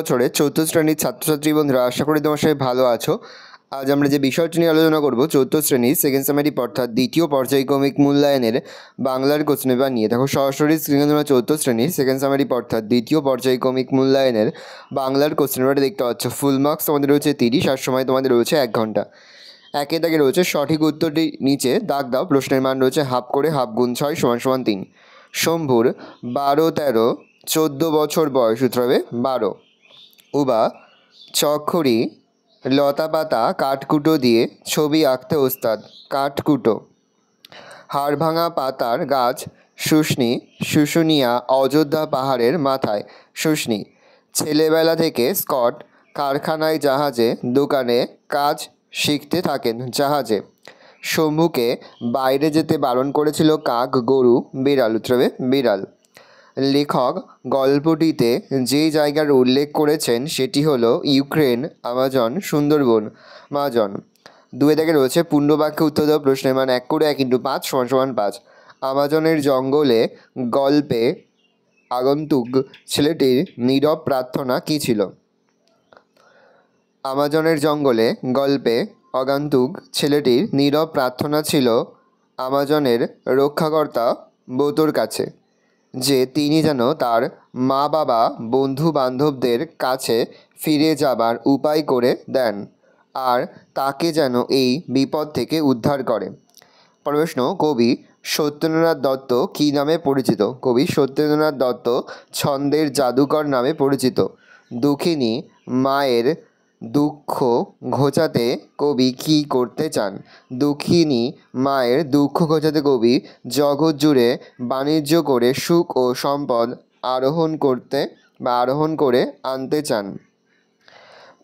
বছরের চতুর্থ শ্রেণীর ছাত্রছাত্রী বন্ধুরা, আশা করি তোমার সবাই ভালো আছো। আজ আমরা যে বিষয়টি নিয়ে আলোচনা করব, চতুর্থ শ্রেণীর সেকেন্ড সেমেটিভ অর্থাৎ দ্বিতীয় পর্যায়ক্রমিক মূল্যায়নের বাংলার কোশ্চেন পেপার নিয়ে। দেখো সরাসরি স্ক্রিনে তোমরা চতুর্থ শ্রেণীর সেকেন্ড সেমেটিভ অর্থাৎ দ্বিতীয় পর্যায়ক্রমিক মূল্যায়নের বাংলার কোশ্চেন পেপারটা দেখতে পাচ্ছ। ফুল মার্কস তোমাদের রয়েছে 30 আর সময় তোমাদের রয়েছে 1 ঘন্টা। একে দাগে রয়েছে সঠিক উত্তরটি নিচে দাগ দাও। প্রশ্নের মান রয়েছে হাফ করে হাফ গুণ 6 = 3। শম্ভুর 12, 13, 14 বছর বয়স, উত্তর হবে 12। উবা চক্ষুরি লতাপাতা কাঠকুটো দিয়ে ছবি আঁকতে ওস্তাদ, কাঠকুটো। হাড় ভাঙা পাতার গাছ শুষ্নি, শুশুনিয়া অযোধ্যা পাহাড়ের মাথায়, শুষ্নি। ছেলেবেলা থেকে স্কট কারখানায় জাহাজে দোকানে কাজ শিখতে থাকেন জাহাজে। শম্ভুকে বাইরে যেতে বারণ করেছিল কাক, গরু, বিড়াল, উত্তর হবে বিড়াল। লেখক গল্পটিতে যে জায়গার উল্লেখ করেছেন সেটি হলো ইউক্রেন, আমাজন, সুন্দরবন, মাজন। 2 দাগে রয়েছে পূর্ণবাক্যে উত্তর দাও। প্রশ্নের মান 1 করে 1 × 5 = 5। আমাজনের জঙ্গলে গল্পে আগন্তুক ছেলেটির নীরব প্রার্থনা কী ছিল? আমাজনের জঙ্গলে গল্পে আগন্তুক ছেলেটির নীরব প্রার্থনা ছিল আমাজনের রক্ষাকর্তা বোতোর কাছে, যে তিনি যেন তার মা বাবা বন্ধু বান্ধবদের কাছে ফিরে যাবার উপায় করে দেন আর তাকে যেন এই বিপদ থেকে উদ্ধার করে। প্রশ্ন, কবি সত্যেন্দ্রনাথ দত্ত কী নামে পরিচিত? কবি সত্যেন্দ্রনাথ দত্ত ছন্দের জাদুকর নামে পরিচিত। দুঃখিনী মায়ের দুঃখ ঘোচাতে কবি কী করতে চান? দুঃখিনী মায়ের দুঃখ ঘোচাতে কবি জগৎ জুড়ে বাণিজ্য করে সুখ ও সম্পদ আরোহণ করে আনতে চান।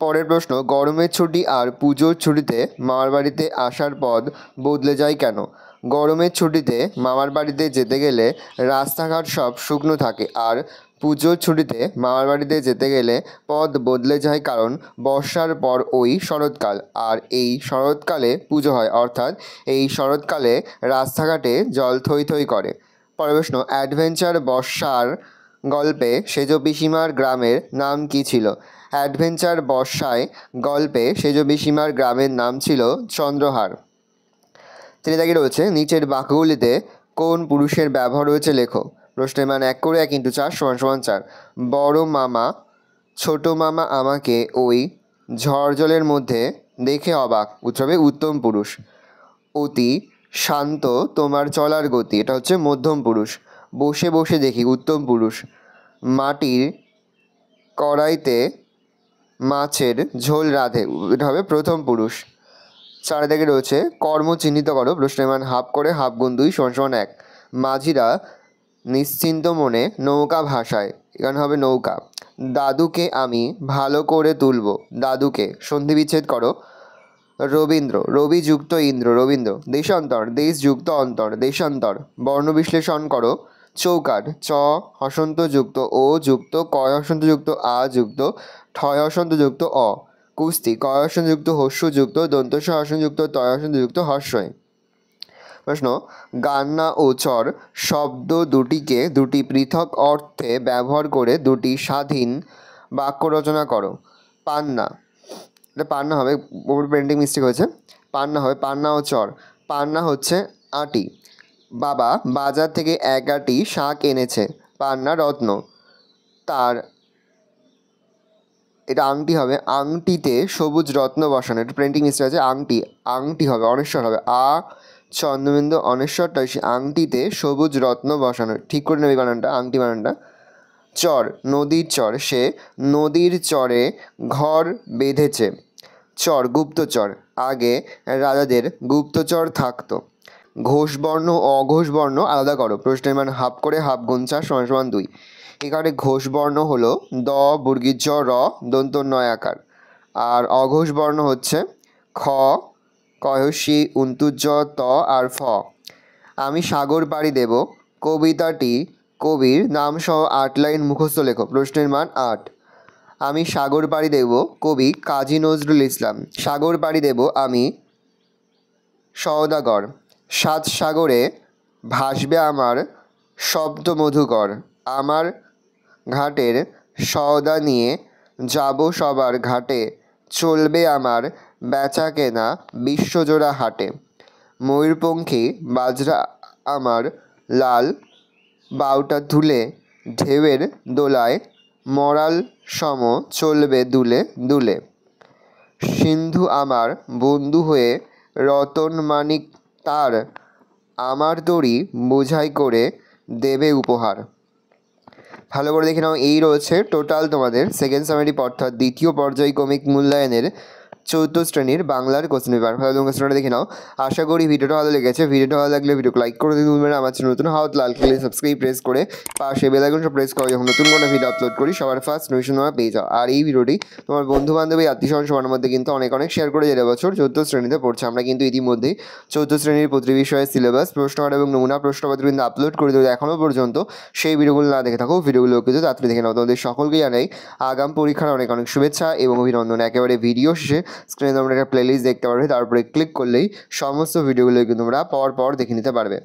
পরের প্রশ্ন, গরমের ছুটি আর পুজোর ছুটিতে মামার বাড়িতে আসার পথ বদলে যায় কেন? গরমের ছুটিতে মামার বাড়িতে যেতে গেলে রাস্তাঘাট সব শুকনো থাকে, আর পুজোর ছুটিতে মামার বাড়িতে যেতে গেলে পথ বদলে যায় কারণ বর্ষার পর ওই শরৎকাল, আর এই শরৎকালে পুজো হয়, অর্থাৎ এই শরৎকালে রাস্তাঘাটে জল থই থই করে। পরের প্রশ্ন, অ্যাডভেঞ্চার বর্ষার গল্পে সেজ পিসিমার গ্রামের নাম কী ছিল? অ্যাডভেঞ্চার বর্ষায় গল্পে সেজ পিসিমার গ্রামের নাম ছিল চন্দ্রহার। 3 দাগে রয়েছে নিচের বাক্যগুলিতে কোন পুরুষের ব্যবহার রয়েছে লেখো। প্রশ্নের মান 1 করে 1 × 4 = 4। বড় মামা ছোট মামা আমাকে ওই ঝড় জলের মধ্যে দেখে অবাক, উত্তর হবে উত্তম পুরুষ। অতি শান্ত তোমার চলার গতি, এটা হচ্ছে মধ্যম পুরুষ। বসে বসে দেখি, উত্তম পুরুষ। মাটির কড়াইতে মাছের ঝোল রাঁধে, এটা হবে প্রথম পুরুষ। 4 দাগে রয়েছে কর্ম চিহ্নিত করো। প্রশ্নের মান হাফ করে হাফ গুণ 2 = 1। মাঝিরা নিশ্চিন্ত মনে নৌকা ভাসায়, এখানে হবে নৌকা। দাদুকে আমি ভালো করে তুলব, দাদুকে। সন্ধি বিচ্ছেদ করো। রবীন্দ্র, রবি যুক্ত ইন্দ্র, রবীন্দ্র। দেশান্তর, দেশ যুক্ত অন্তর, দেশান্তর। বর্ণ বিশ্লেষণ করো। চৌকাঠ, চ হসন্ত যুক্ত ও যুক্ত কয় হসন্ত যুক্ত আ যুক্ত ঠয় হসন্ত যুক্ত অ। কুস্তি, কয় হসন্ত যুক্ত হস্য যুক্ত দন্তস্ব হসন্ত যুক্ত তয় হসন্ত যুক্ত হর্ষয়। প্রশ্ন, গান্না ও চর শব্দ দুটিকে দুটি পৃথক অর্থে ব্যবহার করে দুটি স্বাধীন বাক্য রচনা করো। পান্না, এটা পান্না হবে, ওপর প্রিন্টিং মিস্টেক হয়েছে। পান্না হবে পান্না ও চর। পান্না হচ্ছে আটি। বাবা বাজার থেকে 1 আটি শাক এনেছে। পান্না রত্ন। তার, এটা আংটি হবে, আংটিতে সবুজ রত্ন বসানো, এটা প্রিন্টিং মিস্টেক আছে। আংটি, আংটি হবে, অনেশ্বর হবে, চন্দ্রবিন্দু অনেশ্বরটা আংটিতে সবুজ রত্ন বসানো, ঠিক করে নেবে বানানটা, আংটি বানানটা। চর, নদীর চর, সে নদীর চরে ঘর বেঁধেছে। চর, গুপ্তচর, আগে রাজাদের গুপ্তচর থাকতো। ঘোষবর্ণ ও অঘোষবর্ণ আলাদা করো। প্রশ্নের মান হাফ করে হাফ গুণ 4 = 2। এখানে ঘোষবর্ণ হলো দ বর্গীয় জ র দন্ত নয় আকার, আর অঘোষ বর্ণ হচ্ছে খ কয়সী উন্তুজ ত আর ফ। আমি সাগর পাড়ি দেব কবিতাটি কবির নাম সহ 8 লাইন মুখস্থ লেখো। প্রশ্নের মান 8। আমি সাগর পাড়ি দেব কবি কাজী নজরুল ইসলাম। সাগর পাড়ি দেব আমি সওদাগর। 7 সাগরে ভাসবে আমার শব্দ মধুকর। আমার ঘাটের সওদা নিয়ে যাব সবার ঘাটে, চলবে আমার বেচা কেনা বিশ্বজোড়া হাটে। ময়ূরপঙ্খী বাজরা আমার লাল, বাউটা ধুলে ঢেউয়ের দোলায়, মরাল সম চলবে দুলে দুলে। সিন্ধু আমার বন্ধু হয়ে রতন মানিক তার, আমার তরি বোঝাই করে দেবে উপহার। ভালো করে দেখে নাও, এই রয়েছে টোটাল তোমাদের সেকেন্ড সামারি অর্থাৎ দ্বিতীয় পর্যায়ক্রমিক মূল্যায়নের চৌদ্দ শ্রেণীর বাংলার কোশ্চেন পেপার। ভালো তোমরা কোশ্চেনটা দেখে নাও। আশা করি ভিডিওটা ভালো লেগেছে। ভিডিওটা ভালো লাগলে ভিডিওকে লাইক করে দিতে ভুলবেন না। আমার চ্যানেল নতুন হাত লাল কালি সাবস্ক্রাইব প্রেস করে পাশে বেল আইকনটা প্রেস করে যখন নতুন কোনো ভিডিও আপলোড করি সবার ফার্স্ট নোটিফিকেশন তোমরা পেয়ে যাও। আর এই ভিডিওটি তোমার বন্ধু বান্ধবী আত্মীয়স্বজন সবার মধ্যে কিন্তু অনেক শেয়ার করে যাবে। বছর চৌদ্দ শ্রেণীতে পড়ছে, আমরা কিন্তু ইতিমধ্যেই চৌদ্দ শ্রেণীর প্রতি বিষয়ের সিলেবাস, প্রশ্নকার এবং নমুনা প্রশ্নপত্র কিন্তু আপলোড করে দেবো। এখনও পর্যন্ত সেই ভিডিওগুলো না দেখে থাকো, ভিডিওগুলো কিন্তু তাড়াতাড়ি দেখে নাও। তোমাদের সকলকে জানাই আগাম পরীক্ষার অনেক শুভেচ্ছা এবং অভিনন্দন। একেবারে ভিডিও শেষে স্ক্রিনে তোমরা একটা প্লেলিস্ট দেখতে পারবে, তারপরে ক্লিক করলেই সমস্ত ভিডিওগুলো কিন্তু তোমরা পর দেখে নিতে পারবে।